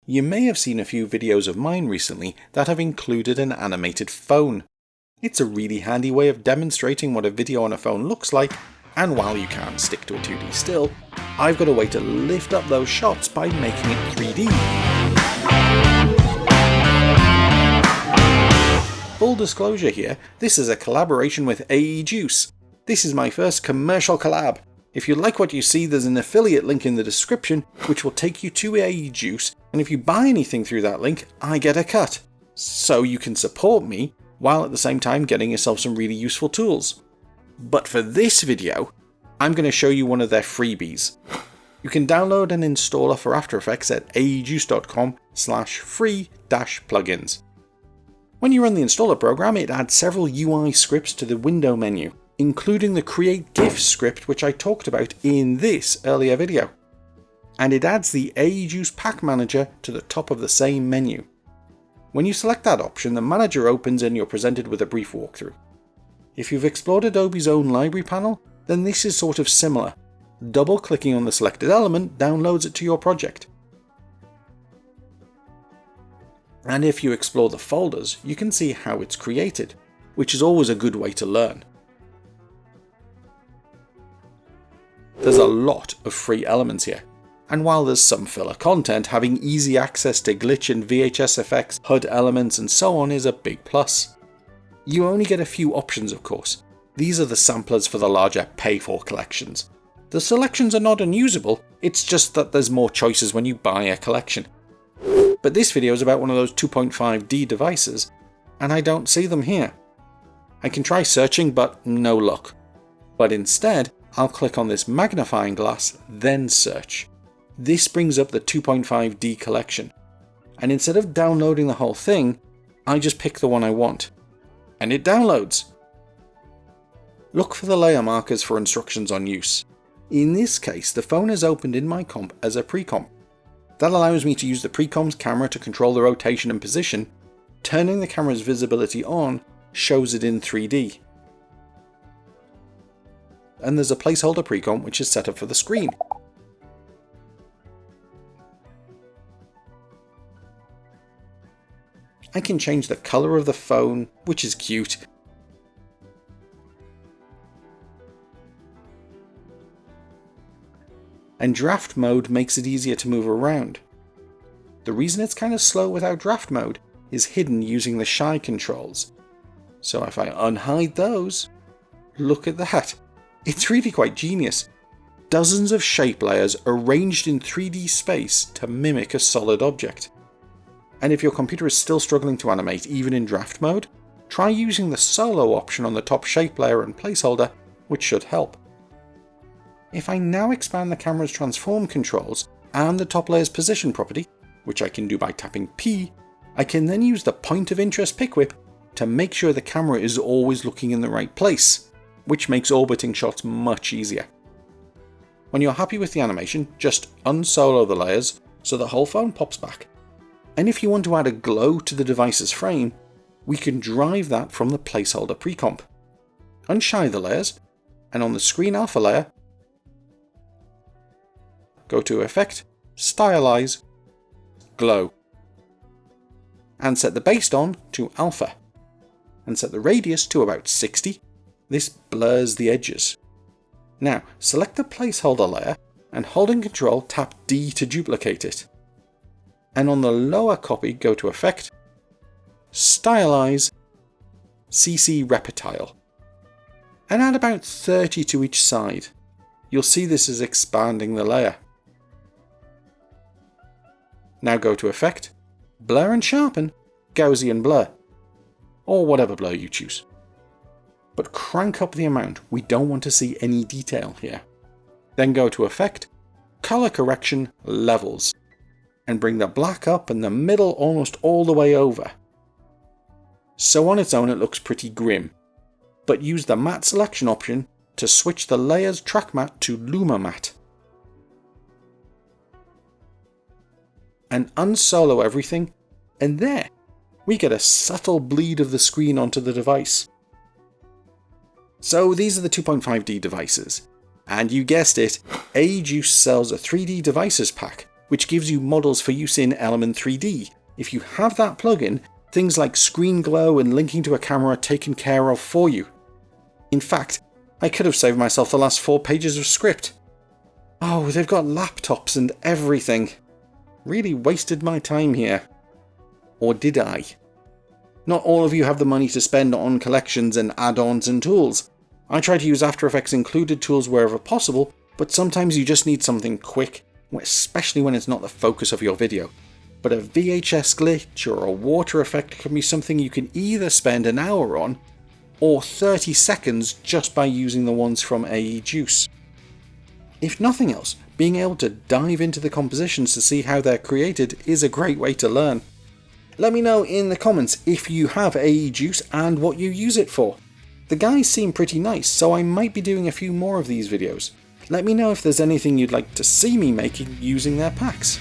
You may have seen a few videos of mine recently that have included an animated phone. It's a really handy way of demonstrating what a video on a phone looks like, and while you can't stick to a 2D still, I've got a way to lift up those shots by making it 3D. Full disclosure here, this is a collaboration with AEJuice. This is my first commercial collab. If you like what you see, there's an affiliate link in the description which will take you to AEJuice, and if you buy anything through that link, I get a cut. So you can support me, while at the same time getting yourself some really useful tools. But for this video, I'm going to show you one of their freebies. You can download and install it for After Effects at aejuice.com/free-plugins. When you run the installer program, it adds several UI scripts to the window menu, including the Create GIF script which I talked about in this earlier video. And it adds the AEJuice Pack Manager to the top of the same menu. When you select that option, the manager opens and you're presented with a brief walkthrough. If you've explored Adobe's own library panel, then this is sort of similar. Double-clicking on the selected element downloads it to your project. And if you explore the folders, you can see how it's created, which is always a good way to learn. There's a lot of free elements here, and while there's some filler content, having easy access to glitch and VHS effects, HUD elements and so on is a big plus. You only get a few options, of course. These are the samplers for the larger pay-for collections. The selections are not unusable, it's just that there's more choices when you buy a collection. But this video is about one of those 2.5D devices, and I don't see them here. I can try searching, but no luck. But instead, I'll click on this magnifying glass, then search. This brings up the 2.5D collection, and instead of downloading the whole thing, I just pick the one I want. And it downloads. Look for the layer markers for instructions on use. In this case, the phone is opened in my comp as a pre-comp. That allows me to use the pre-comp's camera to control the rotation and position. Turning the camera's visibility on shows it in 3D. And there's a placeholder pre-comp which is set up for the screen. I can change the color of the phone, which is cute. And draft mode makes it easier to move around. The reason it's kind of slow without draft mode is hidden using the shy controls. So if I unhide those, look at that. It's really quite genius. Dozens of shape layers arranged in 3D space to mimic a solid object. And if your computer is still struggling to animate even in draft mode, try using the solo option on the top shape layer and placeholder, which should help. If I now expand the camera's transform controls and the top layer's position property, which I can do by tapping P, I can then use the point of interest pick whip to make sure the camera is always looking in the right place, which makes orbiting shots much easier. When you're happy with the animation, just unsolo the layers so the whole phone pops back. And if you want to add a glow to the device's frame, we can drive that from the placeholder pre-comp. Unshy the layers, and on the screen alpha layer, go to Effect, Stylize, Glow. And set the based on to alpha. And set the radius to about 60. This blurs the edges. Now, select the placeholder layer and holding Ctrl tap D to duplicate it. And on the lower copy, go to Effect, Stylize, CC Reptile. And add about 30 to each side. You'll see this is expanding the layer. Now go to Effect, Blur and Sharpen, Gaussian Blur, or whatever blur you choose. But crank up the amount, we don't want to see any detail here. Then go to Effect, Color Correction, Levels, and bring the black up and the middle almost all the way over. So on its own it looks pretty grim, but use the matte selection option to switch the layer's track matte to Luma Matte. And unsolo everything, and there, we get a subtle bleed of the screen onto the device. So these are the 2.5D devices, and you guessed it, AEJuice sells a 3D devices pack, which gives you models for use in Element 3D. If you have that plugin, things like screenglow and linking to a camera are taken care of for you. In fact, I could have saved myself the last 4 pages of script. Oh, they've got laptops and everything. Really wasted my time here. Or did I? Not all of you have the money to spend on collections and add-ons and tools. I try to use After Effects included tools wherever possible, but sometimes you just need something quick, especially when it's not the focus of your video. But a VHS glitch or a water effect can be something you can either spend an hour on, or 30 seconds just by using the ones from AEJuice. If nothing else, being able to dive into the compositions to see how they're created is a great way to learn. Let me know in the comments if you have AEJuice and what you use it for. The guys seem pretty nice, so I might be doing a few more of these videos. Let me know if there's anything you'd like to see me making using their packs.